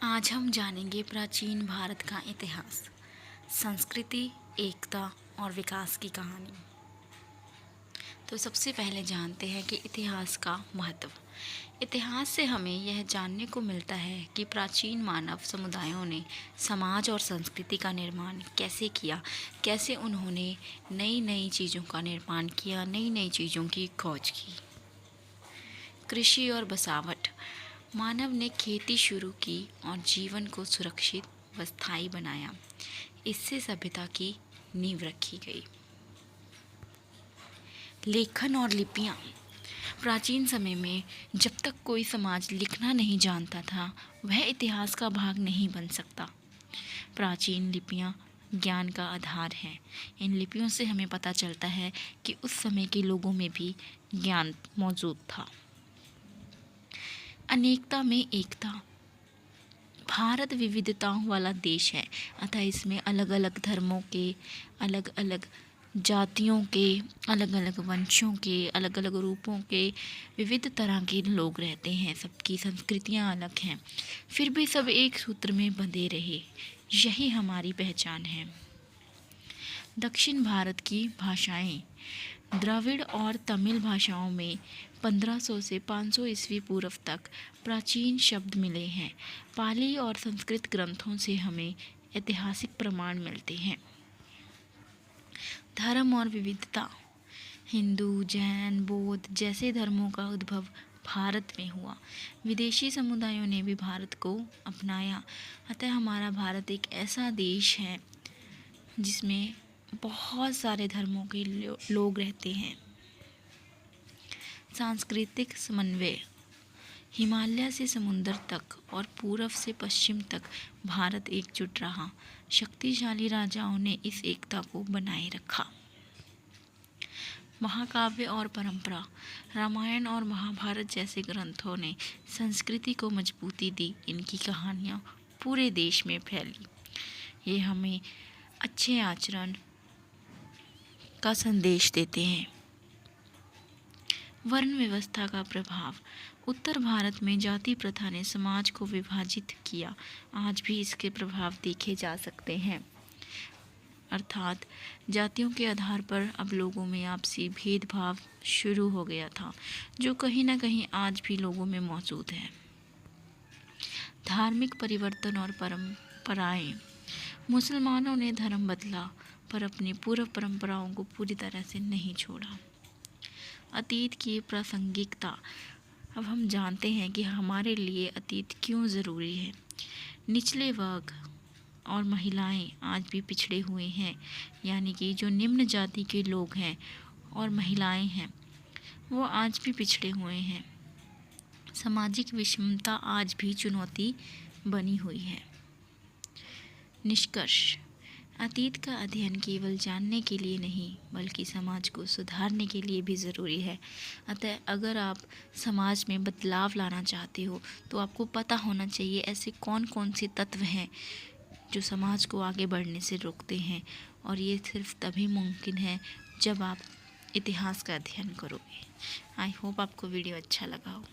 आज हम जानेंगे प्राचीन भारत का इतिहास, संस्कृति, एकता और विकास की कहानी। तो सबसे पहले जानते हैं कि इतिहास का महत्व। इतिहास से हमें यह जानने को मिलता है कि प्राचीन मानव समुदायों ने समाज और संस्कृति का निर्माण कैसे किया, कैसे उन्होंने नई नई चीज़ों का निर्माण किया, नई नई चीज़ों की खोज की। कृषि और बसावट। मानव ने खेती शुरू की और जीवन को सुरक्षित व स्थायी बनाया। इससे सभ्यता की नींव रखी गई। लेखन और लिपियाँ। प्राचीन समय में जब तक कोई समाज लिखना नहीं जानता था, वह इतिहास का भाग नहीं बन सकता। प्राचीन लिपियाँ ज्ञान का आधार हैं। इन लिपियों से हमें पता चलता है कि उस समय के लोगों में भी ज्ञान मौजूद था। अनेकता में एकता। भारत विविधताओं वाला देश है, अतः इसमें अलग अलग धर्मों के, अलग अलग जातियों के, अलग अलग वंशों के, अलग अलग रूपों के, विविध तरह के लोग रहते हैं। सबकी संस्कृतियाँ अलग हैं, फिर भी सब एक सूत्र में बंधे रहे। यही हमारी पहचान है। दक्षिण भारत की भाषाएं। द्रविड़ और तमिल भाषाओं में 1500 से 500 ईस्वी पूर्व तक प्राचीन शब्द मिले हैं। पाली और संस्कृत ग्रंथों से हमें ऐतिहासिक प्रमाण मिलते हैं। धर्म और विविधता। हिंदू, जैन, बौद्ध जैसे धर्मों का उद्भव भारत में हुआ। विदेशी समुदायों ने भी भारत को अपनाया, अतः हमारा भारत एक ऐसा देश है जिसमें बहुत सारे धर्मों के लोग रहते हैं। सांस्कृतिक समन्वय। हिमालय से समुद्र तक और पूर्व से पश्चिम तक भारत एकजुट रहा। शक्तिशाली राजाओं ने इस एकता को बनाए रखा। महाकाव्य और परंपरा। रामायण और महाभारत जैसे ग्रंथों ने संस्कृति को मजबूती दी। इनकी कहानियाँ पूरे देश में फैली। ये हमें अच्छे आचरण का संदेश देते हैं। वर्ण व्यवस्था का प्रभाव। उत्तर भारत में जाति प्रथा ने समाज को विभाजित किया। आज भी इसके प्रभाव देखे जा सकते हैं। अर्थात जातियों के आधार पर अब लोगों में आपसी भेदभाव शुरू हो गया था, जो कहीं ना कहीं आज भी लोगों में मौजूद है। धार्मिक परिवर्तन और परंपराएं। मुसलमानों ने धर्म बदला, पर अपनी पूर्व परंपराओं को पूरी तरह से नहीं छोड़ा। अतीत की प्रासंगिकता। अब हम जानते हैं कि हमारे लिए अतीत क्यों ज़रूरी है। निचले वर्ग और महिलाएं आज भी पिछड़े हुए हैं, यानी कि जो निम्न जाति के लोग हैं और महिलाएं हैं, वो आज भी पिछड़े हुए हैं। सामाजिक विषमता आज भी चुनौती बनी हुई है। निष्कर्ष। अतीत का अध्ययन केवल जानने के लिए नहीं, बल्कि समाज को सुधारने के लिए भी ज़रूरी है। अतः अगर आप समाज में बदलाव लाना चाहते हो, तो आपको पता होना चाहिए ऐसे कौन कौन से तत्व हैं जो समाज को आगे बढ़ने से रोकते हैं, और ये सिर्फ तभी मुमकिन है जब आप इतिहास का अध्ययन करोगे। आई होप आपको वीडियो अच्छा लगा हो।